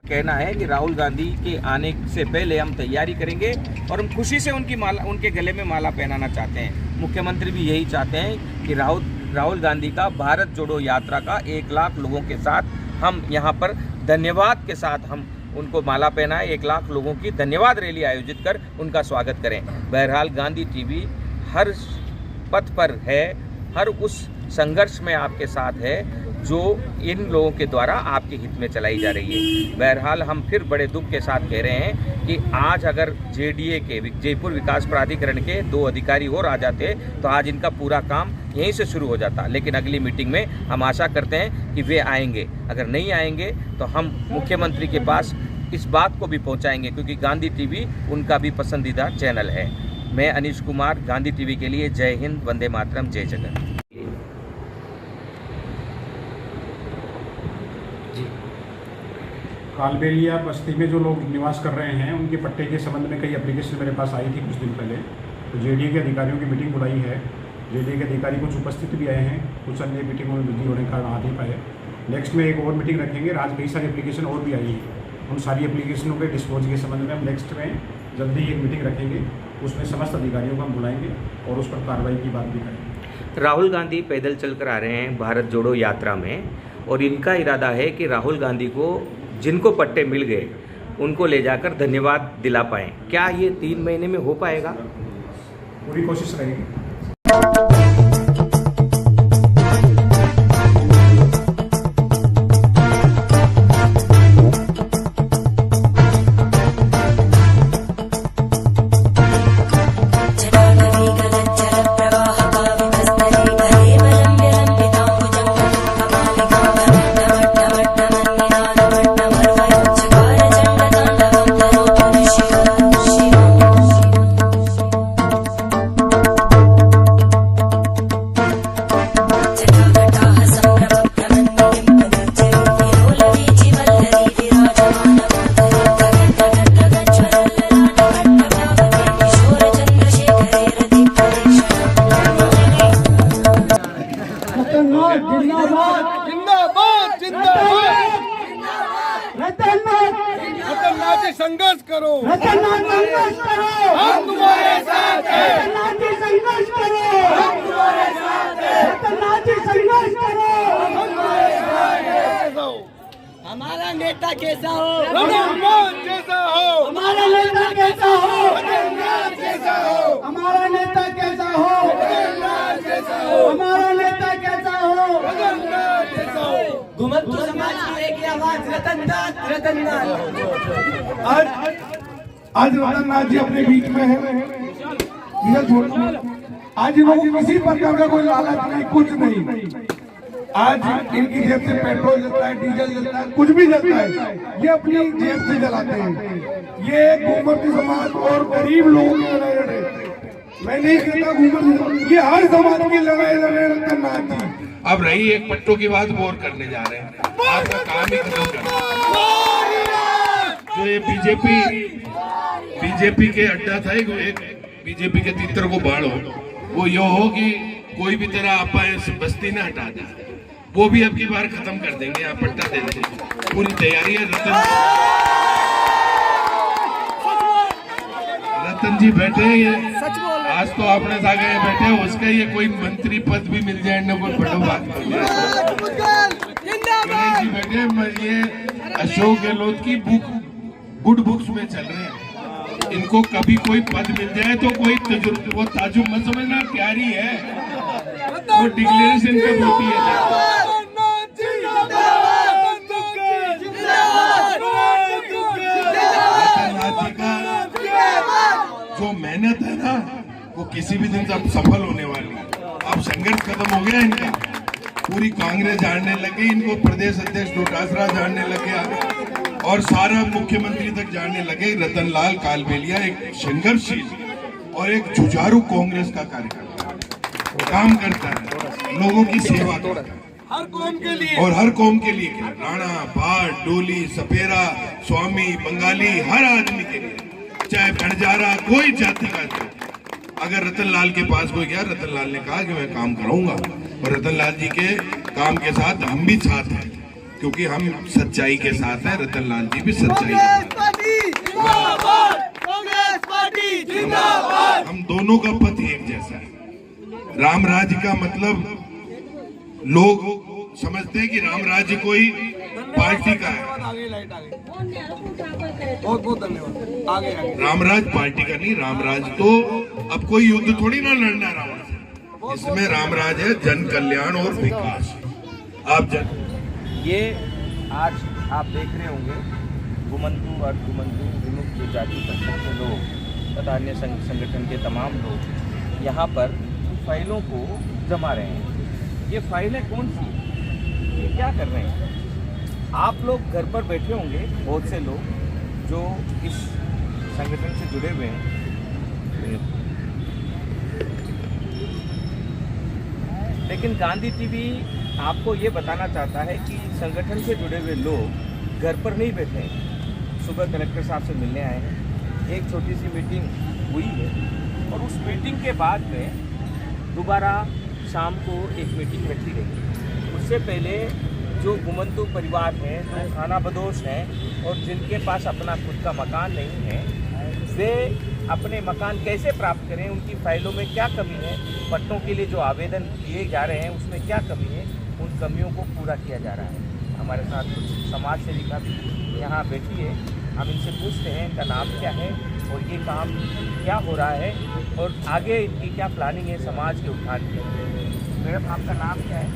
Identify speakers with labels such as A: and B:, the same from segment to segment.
A: कहना है कि राहुल गांधी के आने से पहले हम तैयारी करेंगे और हम खुशी से उनके गले में माला पहनाना चाहते हैं। मुख्यमंत्री भी यही चाहते हैं कि राहुल गांधी का भारत जोड़ो यात्रा का 1 लाख लोगों के साथ हम यहाँ पर धन्यवाद के साथ हम उनको माला पहनाएं, 1 लाख लोगों की धन्यवाद रैली आयोजित कर उनका स्वागत करें। बहरहाल गांधी टीवी हर पथ पर है, हर उस संघर्ष में आपके साथ है जो इन लोगों के द्वारा आपके हित में चलाई जा रही है। बहरहाल हम फिर बड़े दुख के साथ कह रहे हैं कि आज अगर जेडीए के जयपुर विकास प्राधिकरण के 2 अधिकारी और आ जाते तो आज इनका पूरा काम यहीं से शुरू हो जाता। लेकिन अगली मीटिंग में हम आशा करते हैं कि वे आएंगे। अगर नहीं आएंगे तो हम मुख्यमंत्री के पास इस बात को भी पहुंचाएंगे, क्योंकि गांधी टीवी उनका भी पसंदीदा चैनल है। मैं अनीश कुमार, गांधी टीवी के लिए जय हिंद, वंदे मातरम, जय जगन।
B: कालबेलिया बस्ती में जो लोग निवास कर रहे हैं उनके पट्टे के संबंध में कई एप्लीकेशन मेरे पास आई थी कुछ दिन पहले। तो जेडीए के अधिकारियों की मीटिंग बुलाई है। जेडीए के अधिकारी कुछ उपस्थित भी आए हैं, कुछ अन्य मीटिंगों में बिजी होने के कारण आ नहीं पाए। नेक्स्ट में एक और मीटिंग रखेंगे। आज कई सारी एप्लीकेशन और भी आई है, उन सारी एप्लीकेशनों के डिस्पोज के संबंध में हम नेक्स्ट में जल्दी एक मीटिंग रखेंगे। उसमें समस्त अधिकारियों को हम बुलाएंगे और उस पर कार्रवाई की बात भी करेंगे।
A: राहुल गांधी पैदल चलकर आ रहे हैं भारत जोड़ो यात्रा में, और इनका इरादा है कि राहुल गांधी को जिनको पट्टे मिल गए उनको ले जाकर धन्यवाद दिला पाएं। क्या ये 3 महीने में हो पाएगा?
B: पूरी कोशिश रहेगी।
C: संघर्ष करो,
D: संघर्ष करो,
C: हम तुम्हारे साथ हैं।
D: संघर्ष करो,
C: हम तुम्हारे साथ हैं।
D: संघर्ष करो,
C: हम तुम्हारे साथ हैं।
D: हमारा नेता कैसा हो,
C: रघुनाथ जैसा हो,
D: हमारा नेता कैसा हो,
C: रघुनाथ जैसा हो,
D: हमारा नेता कैसा हो,
C: रघुनाथ जैसा हो,
D: हमारा नेता कैसा हो,
C: रघुनाथ जैसा हो।
D: घुमंतु समाज की एक ही आवाज, रतननाथ, रतननाथ।
C: आज रतननाथ जी अपने बीच में है। आज इनको किसी प्रकार का कोई लालच नहीं, कुछ नहीं। आज इनकी जेब से पेट्रोल जलता है, डीजल जलता है, कुछ भी जलता है, ये अपनी जेब से जलाते हैं। ये घूमंतु समाज और गरीब लोगों की लड़ाई लड़े। मैं नहीं कहता घूमंतु, ये हर समाज की लड़ाई लड़े रतननाथ जी।
E: अब रही एक पट्टों की बात, वो और करने जा रहे हैं। आपका काम ही खत्म करना। जो ये बीजेपी के अड्डा था, एक बीजेपी के तीतर को बाढ़ हो, वो यो हो कि कोई भी तरह आप बस्ती ना हटा दे, वो भी अब की बार खत्म कर देंगे। आप पट्टा दे देंगे, पूरी तैयारी है। रतन जी बैठे हैं, ये आज तो आपने सागे बैठे, उसका ये कोई मंत्री पद भी मिल जाए ना, कोई बड़ो बात कर जी बैठे। ये अशोक गहलोत की गुड बुक्स में चल रहे हैं। इनको कभी कोई पद मिल जाए तो कोई वो ताजुब मत समझना, तैयारी है, वो डिक्लेरेशन कब होती है। जो मेहनत है ना, वो किसी भी दिन सब सफल होने वाली है। अब संघर्ष खत्म हो गया इनका, पूरी कांग्रेस जानने लगी इनको, प्रदेश अध्यक्ष डोटासरा जानने लगे और सारा मुख्यमंत्री तक जानने लगे। रतनलाल कालबेलिया एक संघर्षशील और एक जुझारू कांग्रेस का कार्यकर्ता, काम करता है, लोगों की सेवा करता है,
C: हर कौम के लिए
E: और हर कौम के लिए, राणा, भाट, डोली, सपेरा, स्वामी, बंगाली, हर आदमी के लिए, चाहे बंजारा, कोई जाति का था। अगर रतनलाल के पास कोई गया, रतनलाल ने कहा कि मैं काम कराऊंगा, और रतनलाल जी के काम के साथ हम भी साथ हैं। क्योंकि हम सच्चाई के साथ हैं, रतन लाल जी भी सच्चाई के साथ हैं। हम दोनों का पथ एक जैसा है। राम राज्य का मतलब लोग समझते हैं कि राम राज्य कोई पार्टी का है।
C: बहुत बहुत धन्यवाद। आगे
E: रामराज पार्टी का नहीं, रामराज तो अब कोई युद्ध थोड़ी ना लड़ना रावण से। इसमें रामराज है जन कल्याण और विकास। आप
A: ये आज आप देख रहे होंगे घुमंतु और घुमंतु विमुक्त जाति परिषद के लोग तथा अन्य संगठन के तमाम लोग यहाँ पर फाइलों को जमा रहे हैं। ये फाइलें कौन सी, ये क्या कर रहे हैं? आप लोग घर पर बैठे होंगे, बहुत से लोग जो इस संगठन से जुड़े हुए हैं। लेकिन गांधी टीवी आपको ये बताना चाहता है कि संगठन से जुड़े हुए लोग घर पर नहीं बैठे हैं। सुबह कलेक्टर साहब से मिलने आए हैं, एक छोटी सी मीटिंग हुई है और उस मीटिंग के बाद में दोबारा शाम को एक मीटिंग रखी गई। उससे पहले जो घुमंतु परिवार हैं, जो खाना बदोश हैं और जिनके पास अपना खुद का मकान नहीं है, वे अपने मकान कैसे प्राप्त करें, उनकी फाइलों में क्या कमी है, पट्टों के लिए जो आवेदन दिए जा रहे हैं उसमें क्या कमी है, उन कमियों को पूरा किया जा रहा है। हमारे साथ कुछ समाज सेविका भी यहाँ बैठी है, हम इनसे पूछते हैं इनका नाम क्या है और ये काम क्या हो रहा है और आगे इनकी क्या प्लानिंग है समाज के उत्थान के। मैडम, आपका नाम क्या है?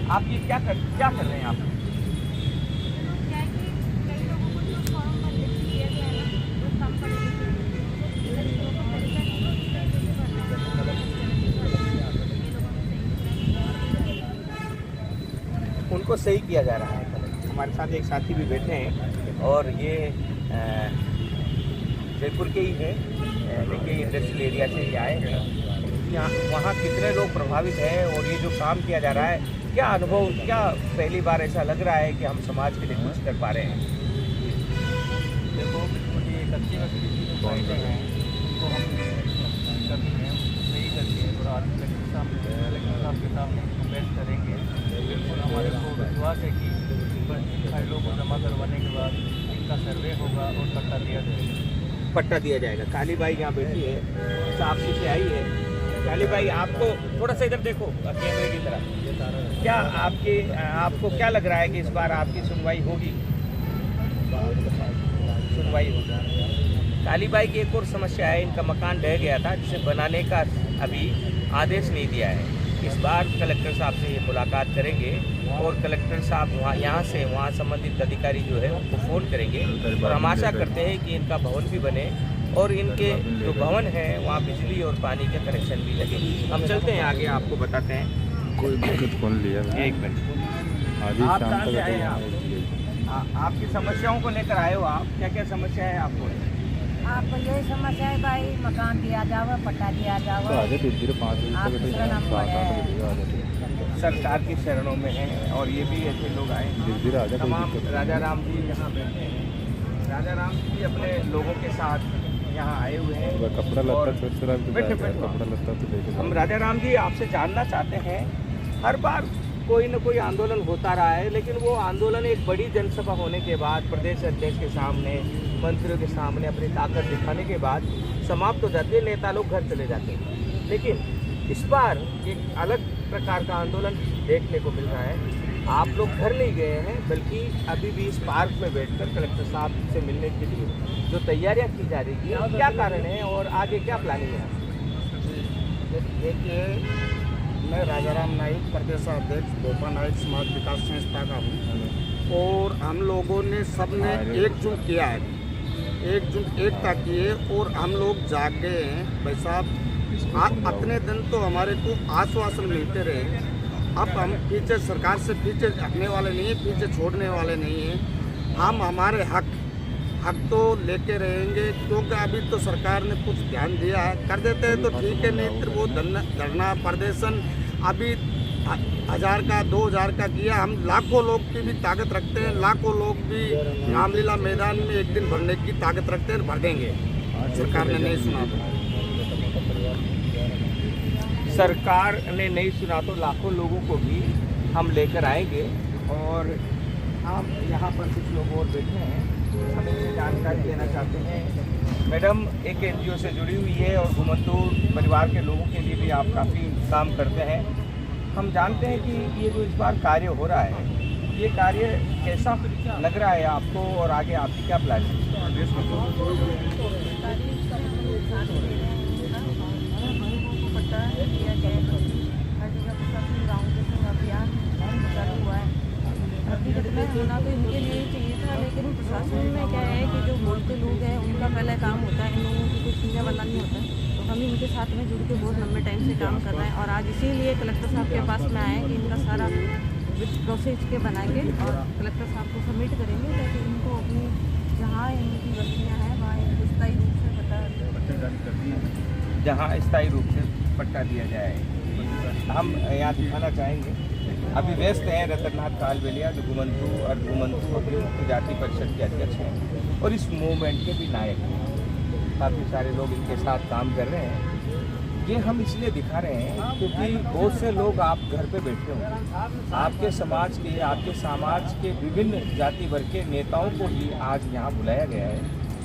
A: आप ये क्या कर रहे हैं आप? उनको सही किया जा रहा है। हमारे साथ एक साथी भी बैठे हैं और ये जयपुर के ही हैं, लेकिन इंडस्ट्रियल एरिया से ये आए हैं। यहाँ वहाँ कितने लोग प्रभावित हैं और ये जो काम किया जा रहा है, क्या अनुभव, क्या पहली बार ऐसा लग रहा है कि हम समाज के लिए कुछ कर पा रहे हैं?
F: देखो, बिल्कुल ये कच्ची वक्ती की जो फायदे हैं उनको हम कमी है सही करके थोड़ा कलेक्टर साहब के सामने बैठ करेंगे। बिल्कुल हमारे को विश्वास है कि फाइलों को जमा करवाने के बाद इनका सर्वे होगा और पट्टा दिया जाएगा।
A: पट्टा दिया जाएगा। काली बाई यहाँ बैठी है, साक्षी से आई है। काली बाई, आपको थोड़ा सा इधर देखो कैमरे की तरफ, क्या आपको क्या लग रहा है कि इस बार आपकी सुनवाई होगी? सुनवाई होगी। काली बाई की एक और समस्या है, इनका मकान ढह गया था जिसे बनाने का अभी आदेश नहीं दिया है। इस बार कलेक्टर साहब से ये मुलाकात करेंगे और कलेक्टर साहब यहाँ से वहाँ संबंधित अधिकारी जो है उनको फ़ोन करेंगे और हम आशा करते हैं कि इनका भवन भी बने और इनके जो भवन है वहाँ बिजली और पानी के कनेक्शन भी लगे। हम चलते हैं आगे, आपको बताते हैं।
G: कोई दिक्कत कौन लिया?
A: एक मिनट,
G: आज ही
A: आप
G: शाम
A: कहाँ
G: तक
A: से आए हैं? आपकी समस्याओं को लेकर आए हो आप? क्या क्या समस्या है आपको?
H: आपको यही समस्या है भाई, मकान दिया जाओ, पट्टा दिया जाओ।
G: तो आज धीरे 5 बजे
H: आप
G: तक
H: दूसरा नंबर
G: 7-8 बजे आ जाते
A: सरकार की शरणों में हैं और ये भी ऐसे लोग आए हैं।
G: धीरे आ जाए, कोई
A: तमाम
G: दिक्कत नहीं।
A: राजा राम जी यहाँ बैठे हैं। राजा राम जी भी अपने लोगों के साथ यहाँ आए हुए हैं।
G: नहीं। कपड़ा
A: और
G: लत्ता फिर अभी
A: बैठे
G: तो
A: बैठे
G: कपड़ा लत्ता तो लेके
A: हम राजा राम जी आपसे जानना चाहते हैं, हर बार कोई न कोई आंदोलन होता रहा है, लेकिन वो आंदोलन एक बड़ी जनसभा होने के बाद, प्रदेश अध्यक्ष के सामने, मंत्रियों के सामने अपनी ताकत दिखाने के बाद समाप्त हो जाती है, नेता लोग घर चले जाते हैं। लेकिन इस बार एक अलग प्रकार का आंदोलन देखने को मिल रहा है। आप लोग घर नहीं गए हैं, बल्कि अभी भी इस पार्क में बैठकर कलेक्टर साहब से मिलने के लिए जो तैयारियां की जा रही है, क्या कारण है और आगे क्या प्लानिंग है?
B: देखिए, मैं राजाराम नाइक, प्रदेश अध्यक्ष गोपा नाइक समाज विकास संस्था का हूँ और हम लोगों ने सबने एकजुट किया है, एकता की है और हम लोग जाग गए हैं। भाई साहब, इतने दिन तो हमारे को आश्वासन मिलते रहे, अब हम पीछे सरकार से पीछे हटने वाले नहीं हैं, पीछे छोड़ने वाले नहीं हैं। हम हमारे हक तो लेके रहेंगे, क्योंकि अभी तो सरकार ने कुछ ध्यान दिया है, कर देते हैं तो ठीक है, नहीं तो वो धरना प्रदर्शन अभी 1000 का 2000 का किया। हम लाखों लोग की भी ताकत रखते हैं, लाखों लोग भी रामलीला मैदान में एक दिन भरने की ताकत रखते हैं, भर देंगे। सरकार ने नहीं सुना तो।
A: सरकार ने नहीं सुना तो लाखों लोगों को भी हम लेकर आएंगे। और हम यहाँ पर कुछ लोग और बैठे हैं, हम इनसे जानकारी देना चाहते हैं। मैडम एक एनजीओ से जुड़ी हुई है और घुमंतू परिवार के लोगों के लिए भी आप काफ़ी काम करते हैं। हम जानते हैं कि ये जो इस बार कार्य हो रहा है, ये कार्य कैसा लग रहा है आपको और आगे आपकी क्या प्लान है?
I: होना तो इनके लिए ही चाहिए था, लेकिन प्रशासन में क्या है कि जो बोलते लोग हैं उनका पहला काम होता है इन लोगों की कुछ सुनने वाला नहीं होता। तो हम इनके साथ में जुड़ के बहुत लंबे टाइम से काम कर रहे हैं और आज इसीलिए कलेक्टर साहब के पास में आए हैं कि इनका सारा प्रोसेस के बना के और कलेक्टर साहब को सबमिट करेंगे ताकि इनको अपनी जहाँ इनकी बस्तियाँ हैं वहाँ इनको स्थायी रूप से
A: जहाँ स्थायी रूप से पट्टा दिया जाए। हम यहाँ दिखाना चाहेंगे, अभी व्यस्त हैं रतननाथ कालबेलिया जो घुमंतू और घुमंतू जाति परिषद के अध्यक्ष हैं और इस मूवमेंट के भी नायक हैं। काफ़ी सारे लोग इनके साथ काम कर रहे हैं। ये हम इसलिए दिखा रहे हैं क्योंकि बहुत से लोग आप घर पे बैठे होंगे, आपके समाज के विभिन्न जाति वर्ग के नेताओं को ही आज यहाँ बुलाया गया है,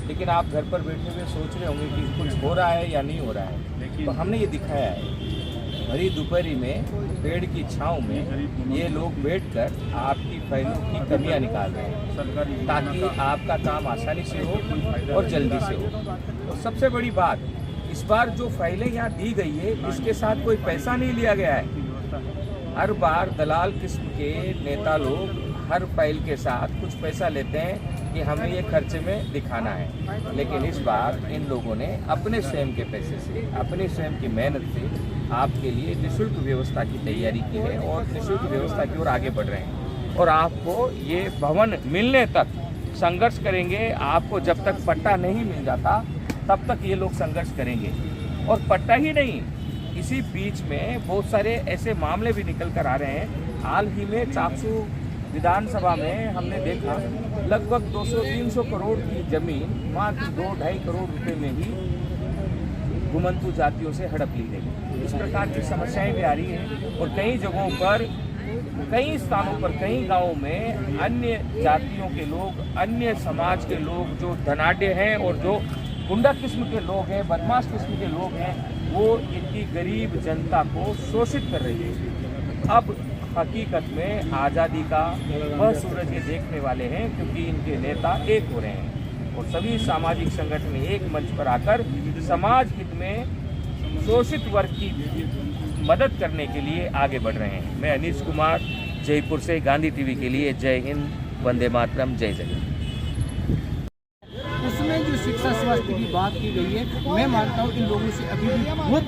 A: लेकिन आप घर पर बैठे हुए सोच रहे होंगे कि कुछ हो रहा है या नहीं हो रहा है। तो हमने ये दिखाया है, भरी दोपहरी में पेड़ की छांव में ये लोग बैठकर आपकी फाइलों की कमियां निकाल रहे हैं ताकि आपका काम आसानी से हो और जल्दी से हो। और सबसे बड़ी बात, इस बार जो फाइलें यहाँ दी गई है इसके साथ कोई पैसा नहीं लिया गया है। हर बार दलाल किस्म के नेता लोग हर फाइल के साथ कुछ पैसा लेते हैं कि हमें ये खर्चे में दिखाना है, लेकिन इस बार इन लोगों ने अपने स्वयं के पैसे से, अपने स्वयं की मेहनत से आपके लिए निःशुल्क व्यवस्था की तैयारी की है और निःशुल्क व्यवस्था की ओर आगे बढ़ रहे हैं। और आपको ये भवन मिलने तक संघर्ष करेंगे। आपको जब तक पट्टा नहीं मिल जाता तब तक ये लोग संघर्ष करेंगे। और पट्टा ही नहीं, इसी बीच में बहुत सारे ऐसे मामले भी निकल कर आ रहे हैं। हाल ही में चाकसू विधानसभा में हमने देखा लगभग 200-300 करोड़ की जमीन मात्र 2-2.5 करोड़ रुपए में ही घुमंतू जातियों से हड़प ली गई। इस प्रकार की समस्याएं भी आ रही हैं और कई जगहों पर, कई स्थानों पर, कई गांवों में अन्य जातियों के लोग, अन्य समाज के लोग जो धनाढ्य हैं और जो गुंडा किस्म के लोग हैं, बदमाश किस्म के लोग हैं, वो इनकी गरीब जनता को शोषित कर रही है। अब हकीकत में आज़ादी का वह सूरज ये देखने वाले हैं क्योंकि इनके नेता एक हो रहे हैं और सभी सामाजिक संगठन एक मंच पर आकर समाज हित में शोषित वर्ग की मदद करने के लिए आगे बढ़ रहे हैं। मैं अनीश कुमार, जयपुर से गांधी टीवी के लिए। जय हिंद, वंदे मातरम, जय जगन्नाथ।
F: उसमें जो शिक्षा स्वास्थ्य की बात की गई है, मैं मानता हूँ इन लोगों से अभी भी बहुत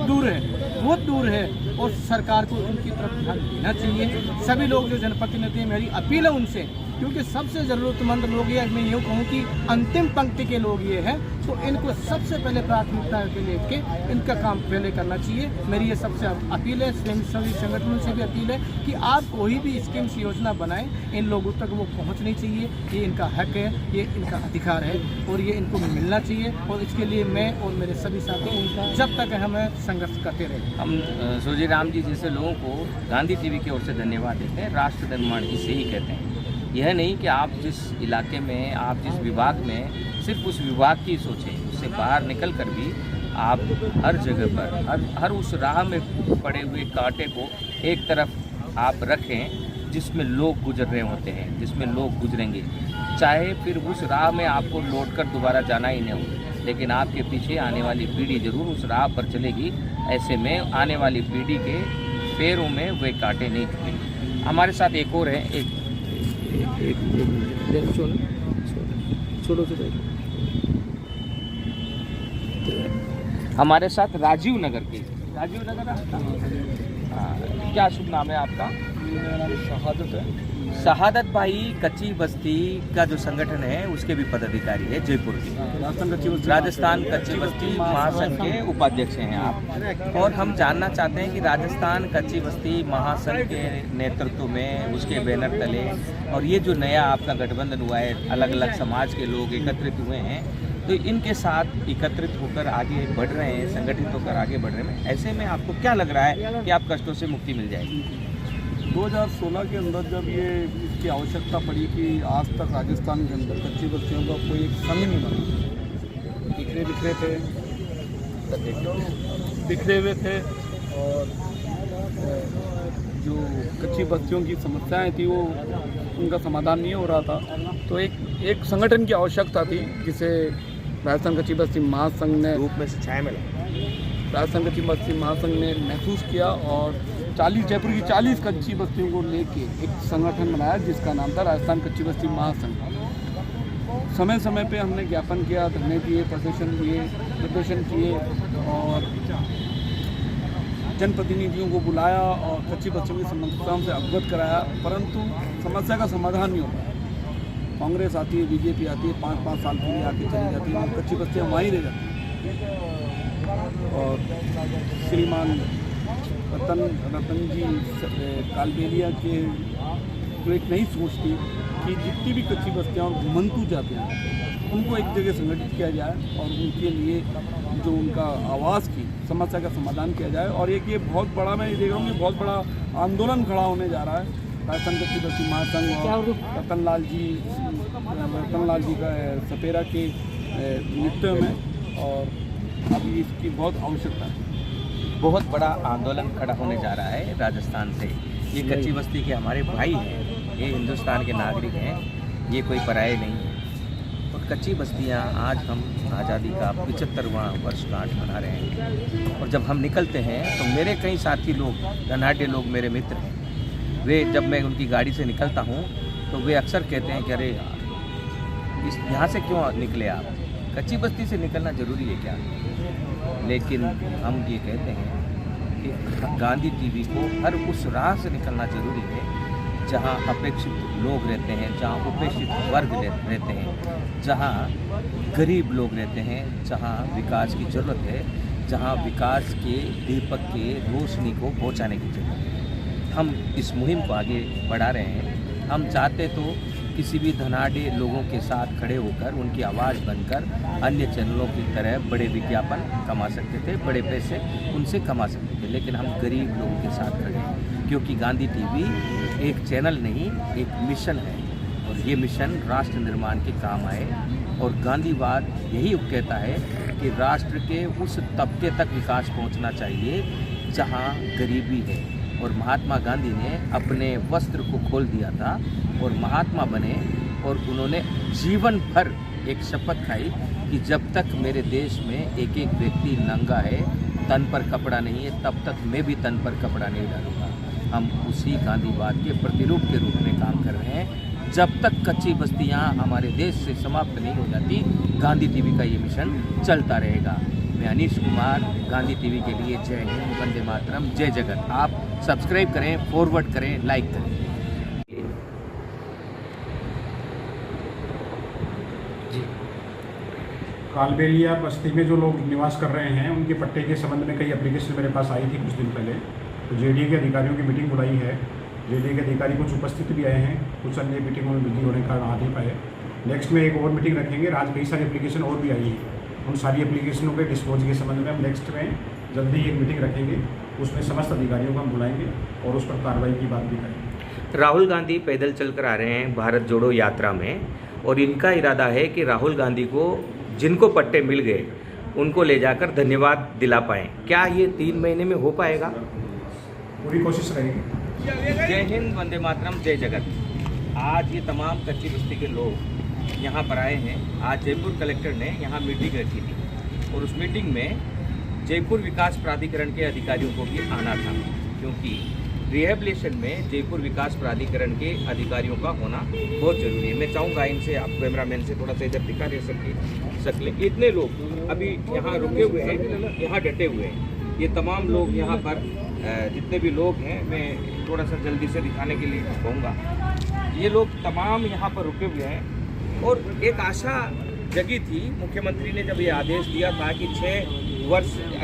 F: दूर है और सरकार को उनकी तरफ ध्यान देना चाहिए। सभी लोग जो जनप्रतिनिधि हैं, मेरी अपील है उनसे, क्योंकि सबसे ज़रूरतमंद लोग ये, मैं यूँ कहूँ कि अंतिम पंक्ति के लोग ये हैं, तो इनको सबसे पहले प्राथमिकता के लेके इनका काम पहले करना चाहिए। मेरी ये सबसे अपील है, सभी संगठनों से भी अपील है कि आप कोई भी स्कीम्स योजना बनाएं, इन लोगों तक वो पहुंचनी चाहिए। ये इनका हक है, ये इनका अधिकार है और ये इनको मिलना चाहिए। और इसके लिए मैं और मेरे सभी साथी जब तक हमें संघर्ष करते रहे।
A: हम सूजीराम जी जैसे लोगों को गांधी टीवी की ओर से धन्यवाद देते हैं। राष्ट्र निर्माण इसे ही कहते हैं। यह नहीं कि आप जिस इलाके में, आप जिस विभाग में, सिर्फ उस विभाग की सोचें, उससे बाहर निकल कर भी आप हर जगह पर, हर उस राह में पड़े हुए कांटे को एक तरफ आप रखें जिसमें लोग गुजर रहे होते हैं, जिसमें लोग गुजरेंगे। चाहे फिर उस राह में आपको लौट कर दोबारा जाना ही नहीं हो, लेकिन आपके पीछे आने वाली पीढ़ी जरूर उस राह पर चलेगी। ऐसे में आने वाली पीढ़ी के पैरों में वे कांटे नहीं चुकेंगे। हमारे साथ एक और है, हमारे साथ राजीव नगर के, राजीव नगर आपका क्या शुभ नाम है आपका?
F: शहादत है।
A: शहादत भाई कच्ची बस्ती का जो संगठन है उसके भी पदाधिकारी है जयपुर के। राजस्थान कच्ची बस्ती महासंघ के उपाध्यक्ष हैं आप। और हम जानना चाहते हैं कि राजस्थान कच्ची बस्ती महासंघ के नेतृत्व में, उसके बैनर तले, और ये जो नया आपका गठबंधन हुआ है, अलग अलग समाज के लोग एकत्रित हुए हैं, तो इनके साथ एकत्रित होकर आगे बढ़ रहे हैं, संगठित होकर आगे बढ़ रहे हैं। ऐसे में आपको क्या लग रहा है कि आप कष्टों से मुक्ति मिल जाएगी?
J: 2016 के अंदर जब ये इसकी आवश्यकता पड़ी कि आज तक राजस्थान के अंदर कच्ची बस्तियों का कोई एक संघ नहीं बना, बिखरे हुए थे और जो कच्ची बस्तियों की समस्याएं थी वो उनका समाधान नहीं हो रहा था। तो एक संगठन की आवश्यकता थी जिसे राजस्थान कच्ची बस्ती महासंघ ने
A: धूप में से छाया में
J: राजस्थान कच्ची बस्ती महासंघ ने महसूस किया और जयपुर की 40 कच्ची बस्तियों को लेके एक संगठन बनाया जिसका नाम था राजस्थान कच्ची बस्ती महासंघ। समय समय पे हमने ज्ञापन किया, धरने दिए, प्रदर्शन किए और जनप्रतिनिधियों को बुलाया और कच्ची बस्तियों की समस्याओं से अवगत कराया, परंतु समस्या का समाधान नहीं हो पाया। कांग्रेस आती है, बीजेपी आती है, 5-5 साल के लिए आके चली जाती है, कच्ची बस्तियाँ वहीं रह जाती हैं। और श्रीमान रतन जी कालबेलिया के जो एक नई सोच थी कि जितनी भी कच्ची बस्तियाँ और घुमंतू जाते हैं उनको एक जगह संगठित किया जाए और उनके लिए जो उनका आवाज़ की समस्या का समाधान किया जाए। और एक ये बहुत बड़ा, मैं ये देख रहा हूँ कि बहुत बड़ा आंदोलन खड़ा होने जा रहा है राजस्थान कच्ची बस्ती महासंघ और रतन लाल जी का सपेरा के नेतृत्व में, और अभी इसकी बहुत आवश्यकता है।
A: बहुत बड़ा आंदोलन खड़ा होने जा रहा है राजस्थान से। ये कच्ची बस्ती के हमारे भाई हैं, ये हिंदुस्तान के नागरिक हैं, ये कोई पराये नहीं है। और कच्ची बस्तियाँ आज हम आज़ादी का 75वां वर्षगांठ मना रहे हैं। और जब हम निकलते हैं तो मेरे कई साथी लोग, धनाढ़ लोग मेरे मित्र हैं, वे जब मैं उनकी गाड़ी से निकलता हूँ तो वे अक्सर कहते हैं कि अरे यार यहाँ से क्यों निकले आप, कच्ची बस्ती से निकलना ज़रूरी है क्या? लेकिन हम ये कहते हैं कि गांधी टीवी को हर उस राह से निकलना जरूरी है जहां अपेक्षित लोग रहते हैं, जहां उपेक्षित वर्ग रहते हैं, जहां गरीब लोग रहते हैं, जहां विकास की ज़रूरत है, जहां विकास के दीपक के रोशनी को पहुंचाने की ज़रूरत है। हम इस मुहिम को आगे बढ़ा रहे हैं। हम चाहते तो किसी भी धनाढ़े लोगों के साथ खड़े होकर उनकी आवाज़ बनकर अन्य चैनलों की तरह बड़े विज्ञापन कमा सकते थे, बड़े पैसे उनसे कमा सकते थे, लेकिन हम गरीब लोगों के साथ खड़े हैं क्योंकि गांधी टीवी एक चैनल नहीं, एक मिशन है और ये मिशन राष्ट्र निर्माण के काम आए। और गांधीवाद यही कहता है कि राष्ट्र के उस तबके तक विकास पहुंचना चाहिए जहां गरीबी है। और महात्मा गांधी ने अपने वस्त्र को खोल दिया था और महात्मा बने और उन्होंने जीवन भर एक शपथ खाई कि जब तक मेरे देश में एक एक व्यक्ति नंगा है, तन पर कपड़ा नहीं है, तब तक मैं भी तन पर कपड़ा नहीं डालूंगा। हम उसी गांधीवाद के प्रतिरूप के रूप में काम कर रहे हैं। जब तक कच्ची बस्तियां हमारे देश से समाप्त नहीं हो जाती, गांधी टीवी का ये मिशन चलता रहेगा। मैं अनीश कुमार, गांधी टीवी के लिए जय हिंद, वंदे मातरम, जय जगत। आप सब्सक्राइब करें, फॉरवर्ड करें, लाइक करें।
B: कालबेलिया बस्ती में जो लोग निवास कर रहे हैं उनके पट्टे के संबंध में कई एप्लीकेशन मेरे पास आई थी कुछ दिन पहले। तो जेडीए के अधिकारियों की मीटिंग बुलाई है। जेडीए के अधिकारी कुछ उपस्थित भी आए हैं, कुछ अन्य मीटिंगों में बिजी होने के कारण आ नहीं पाए। नेक्स्ट में एक और मीटिंग रखेंगे। आज कई सारी एप्लीकेशन और भी आई है, उन सारी एप्लीकेशनों के डिस्पोज के संबंध में हम नेक्स्ट में जल्दी एक मीटिंग रखेंगे। उसमें समस्त अधिकारियों को हम बुलाएंगे और उस पर कार्रवाई की बात भी करेंगे।
A: राहुल गांधी पैदल चल कर आ रहे हैं भारत जोड़ो यात्रा में और इनका इरादा है कि राहुल गांधी को जिनको पट्टे मिल गए उनको ले जाकर धन्यवाद दिला पाएँ। क्या ये 3 महीने में हो पाएगा?
B: पूरी कोशिश रहेगी।
A: जय हिंद, वंदे मातरम, जय जगत। आज ये तमाम कच्ची बस्ती के लोग यहाँ पर आए हैं। आज जयपुर कलेक्टर ने यहाँ मीटिंग रखी थी और उस मीटिंग में जयपुर विकास प्राधिकरण के अधिकारियों को भी आना था क्योंकि रिहेबिलिटेशन में जयपुर विकास प्राधिकरण के अधिकारियों का होना बहुत ज़रूरी है। मैं चाहूँगा इनसे, आप कैमरामैन से थोड़ा सा इधर दिखा दे सकते। इतने लोग अभी यहाँ रुके हुए हैं, यहाँ डटे हुए हैं। ये तमाम लोग यहाँ पर जितने भी लोग हैं, मैं थोड़ा सा जल्दी से दिखाने के लिए कहूँगा। ये लोग तमाम यहाँ पर रुके हुए हैं और एक आशा जगी थी। मुख्यमंत्री ने जब ये आदेश दिया था कि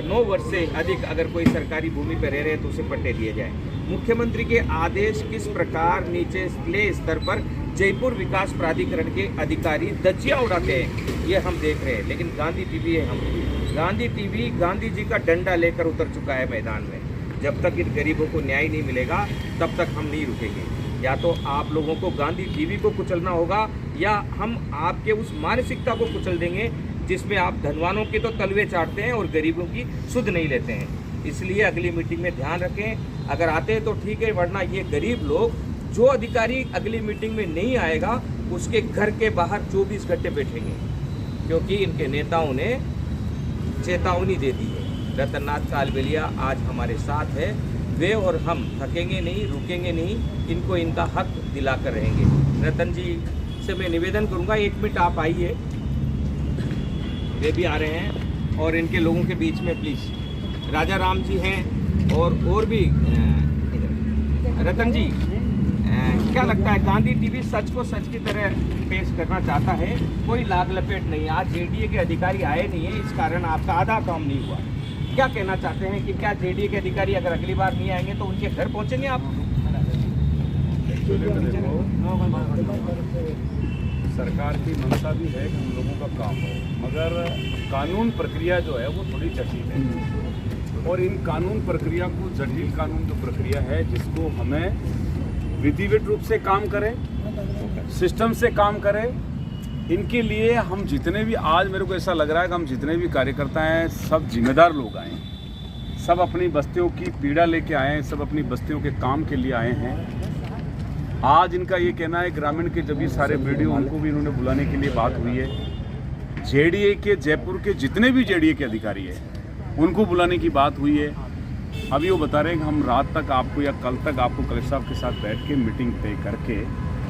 A: 9 वर्ष से अधिक अगर कोई सरकारी भूमि पर रह रहे हैं तो उसे पट्टे दिए जाए। मुख्यमंत्री के आदेश किस प्रकार नीचे स्तर पर जयपुर विकास प्राधिकरण के अधिकारी धज्जियां उड़ाते हैं, ये हम देख रहे हैं। लेकिन गांधी टीवी है, हम गांधी टीवी गांधी जी का डंडा लेकर उतर चुका है मैदान में। जब तक इन गरीबों को न्याय नहीं मिलेगा तब तक हम नहीं रुकेंगे। या तो आप लोगों को गांधी टीवी को कुचलना होगा, या हम आपके उस मानसिकता को कुचल देंगे जिसमें आप धनवानों के तो तलवे चाटते हैं और गरीबों की सुध नहीं लेते हैं। इसलिए अगली मीटिंग में ध्यान रखें, अगर आते हैं तो ठीक है, वरना ये गरीब लोग, जो अधिकारी अगली मीटिंग में नहीं आएगा उसके घर के बाहर 24 घंटे बैठेंगे, क्योंकि इनके नेताओं ने चेतावनी दे दी है। रतननाथ कालबेलिया आज हमारे साथ है, वे और हम थकेंगे नहीं, रुकेंगे नहीं, इनको इनका हक दिलाकर रहेंगे। रतन जी से मैं निवेदन करूंगा, 1 मिनट आप आइए, वे भी आ रहे हैं, और इनके लोगों के बीच में प्लीज़ राजा राम जी हैं और भी रतन जी, क्या लगता है गांधी टीवी सच को सच की तरह पेश करना चाहता है? कोई लाग लपेट नहीं, आज जेडीए के अधिकारी आए नहीं है, इस कारण आपका आधा काम नहीं हुआ। क्या कहना चाहते हैं कि क्या जेडीए के अधिकारी अगर अगली बार नहीं आएंगे तो उनके घर पहुंचेंगे आप?
K: सरकार की मंशा भी है कि हम लोगों का काम हो, मगर कानून प्रक्रिया जो है वो थोड़ी जटिल है, और इन कानून प्रक्रिया को, जटिल कानून जो प्रक्रिया है जिसको हमें विधिवत रूप से काम करें, सिस्टम से काम करें, इनके लिए हम जितने भी, आज मेरे को ऐसा लग रहा है कि हम जितने भी कार्यकर्ता हैं सब जिम्मेदार लोग आए हैं, सब अपनी बस्तियों की पीड़ा लेके आए हैं, सब अपनी बस्तियों के काम के लिए आए हैं। आज इनका ये कहना है ग्रामीण के जब भी सारे वीडियो उनको भी इन्होंने बुलाने के लिए बात हुई है। जेडीए के, जयपुर के जितने भी जेडीए के अधिकारी हैं उनको बुलाने की बात हुई है। अभी वो बता रहे हैं कि हम रात तक आपको या कल तक आपको कलेक्टर साहब के साथ बैठ के मीटिंग तय करके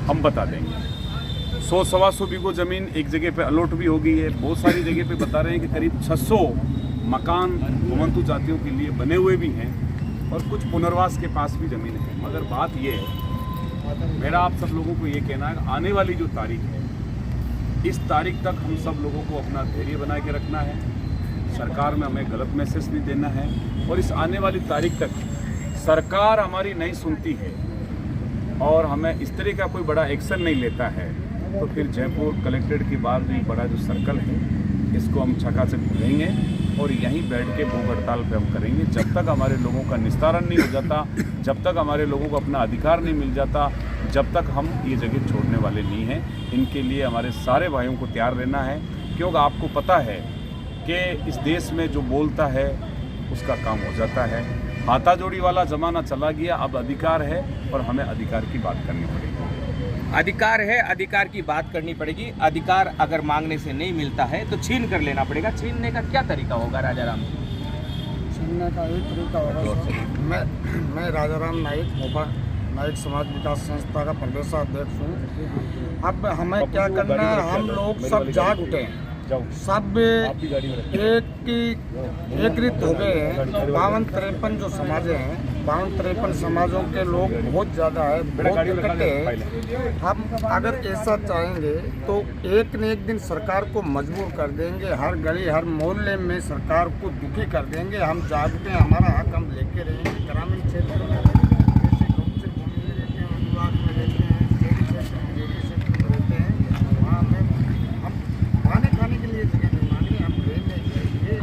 K: हम बता देंगे। 100-125 बीघो ज़मीन एक जगह पे अलॉट भी हो गई है। बहुत सारी जगह पे बता रहे हैं कि करीब 600 मकान घुमंतु जातियों के लिए बने हुए भी हैं, और कुछ पुनर्वास के पास भी ज़मीन है। मगर बात ये है, मेरा आप सब लोगों को ये कहना है, आने वाली जो तारीख है, इस तारीख तक हम सब लोगों को अपना धैर्य बना के रखना है, सरकार में हमें गलत मैसेज नहीं देना है, और इस आने वाली तारीख तक सरकार हमारी नहीं सुनती है और हमें इस तरह का कोई बड़ा एक्शन नहीं लेता है, तो फिर जयपुर कलेक्ट्रेट के बाद भी बड़ा जो सर्कल है इसको हम चकाचक भरेंगे और यहीं बैठ के भूख हड़ताल पे हम करेंगे जब तक हमारे लोगों का निस्तारण नहीं हो जाता, जब तक हमारे लोगों को अपना अधिकार नहीं मिल जाता, जब तक हम ये जगह छोड़ने वाले नहीं हैं। इनके लिए हमारे सारे भाइयों को तैयार रहना है, क्योंकि आपको पता है कि इस देश में जो बोलता है उसका काम हो जाता है। हाथाजोड़ी वाला ज़माना चला गया, अब अधिकार है और हमें अधिकार की बात करनी पड़ेगी।
A: अधिकार है, अधिकार की बात करनी पड़ेगी। अधिकार अगर मांगने से नहीं मिलता है तो छीन कर लेना पड़ेगा। छीनने का क्या तरीका होगा राजा राम?
L: छीनने का एक तरीका होगा, मैं राजा राम नाइक भोपाल नाइक समाज विकास संस्था का प्रदेशाध्यक्ष हूँ। अब हमें क्या करना है, हम लोग सब जाग उठे हैं, सब एकत्रित हो गए हैं। 52-53 जो समाजें हैं, 52-53 समाजों के लोग बहुत ज़्यादा है, बहुत इकट्ठे हैं। हम अगर ऐसा चाहेंगे तो एक न एक दिन सरकार को मजबूर कर देंगे, हर गली हर मोहल्ले में सरकार को दुखी कर देंगे। हम जागते हैं, हमारा हक हम लेके रहेंगे। ग्रामीण क्षेत्रों में जैसे लोग से घूमने रहते हैं, विभाग में रहते हैं, शहरी क्षेत्र में रहते हैं, वहाँ हम खाने के लिए जगह नहीं मांग रहे,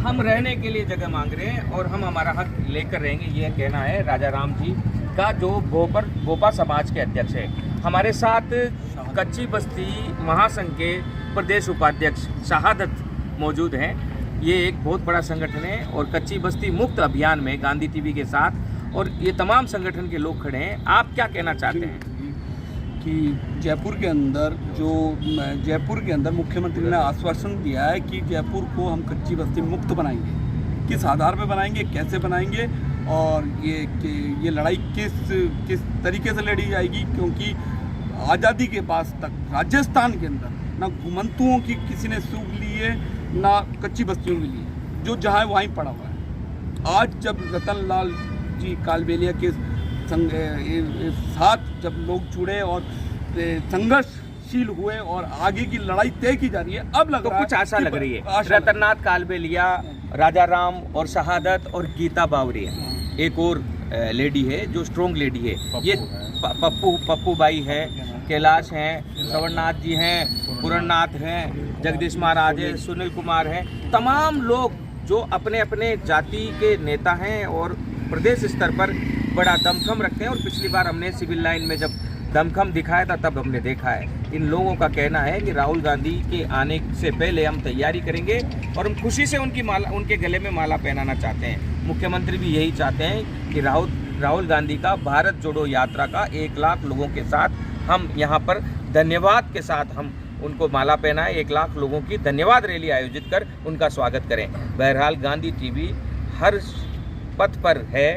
A: हम रहने के लिए जगह मांग रहे हैं और हम हमारा हक लेकर रहेंगे, ये कहना है राजा राम जी का, जो भोपा समाज के अध्यक्ष है। हमारे साथ कच्ची बस्ती महासंघ के प्रदेश उपाध्यक्ष शहादत मौजूद हैं। ये एक बहुत बड़ा संगठन है और कच्ची बस्ती मुक्त अभियान में गांधी टीवी के साथ और ये तमाम संगठन के लोग खड़े हैं। आप क्या कहना चाहते हैं?
J: कि जयपुर के अंदर मुख्यमंत्री ने आश्वासन दिया है कि जयपुर को हम कच्ची बस्ती मुक्त बनाएंगे। किस आधार पर बनाएंगे, कैसे बनाएंगे और ये लड़ाई किस तरीके से लड़ी जाएगी, क्योंकि आज़ादी के पास तक राजस्थान के अंदर ना घुमंतुओं की किसी ने सूख ली है, ना कच्ची बस्तियों के लिए, जो जहाँ वहीं पड़ा हुआ है। आज जब रतन लाल जी कालबेलिया के साथ जब लोग जुड़े और संघर्षशील हुए और आगे की लड़ाई तय की जा रही है, अब लग रहा है
A: कुछ आशा लग रही है। रतननाथ कालबेलिया, राजा राम और शहादत और गीता बावरिया, एक और लेडी है जो स्ट्रोंग लेडी है, ये पप्पू बाई है, कैलाश हैं, श्रवणनाथ जी हैं, पुरननाथ हैं, जगदीश महाराज है, सुनील कुमार हैं, तमाम लोग जो अपने अपने जाति के नेता हैं और प्रदेश स्तर पर बड़ा दमखम रखते हैं। और पिछली बार हमने सिविल लाइन में जब दमखम दिखाया था तब हमने देखा है। इन लोगों का कहना है कि राहुल गांधी के आने से पहले हम तैयारी करेंगे और हम खुशी से उनके गले में माला पहनाना चाहते हैं। मुख्यमंत्री भी यही चाहते हैं कि राहुल गांधी का भारत जोड़ो यात्रा का 1 लाख लोगों के साथ हम यहाँ पर धन्यवाद के साथ हम उनको माला पहनाएं, 1 लाख लोगों की धन्यवाद रैली आयोजित कर उनका स्वागत करें। बहरहाल गांधी टीवी हर पथ पर है,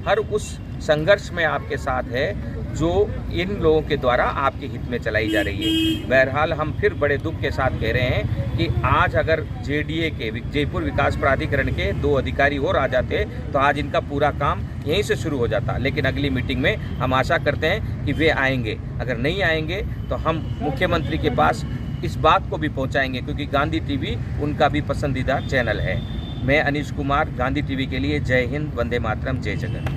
A: हर उस संघर्ष में आपके साथ है जो इन लोगों के द्वारा आपके हित में चलाई जा रही है। बहरहाल हम फिर बड़े दुख के साथ कह रहे हैं कि आज अगर जेडीए के जयपुर विकास प्राधिकरण के 2 अधिकारी और आ जाते तो आज इनका पूरा काम यहीं से शुरू हो जाता। लेकिन अगली मीटिंग में हम आशा करते हैं कि वे आएंगे। अगर नहीं आएंगे तो हम मुख्यमंत्री के पास इस बात को भी पहुंचाएंगे, क्योंकि गांधी टीवी उनका भी पसंदीदा चैनल है। मैं अनीश कुमार, गांधी टीवी के लिए जय हिंद, वंदे मातरम, जय जगत।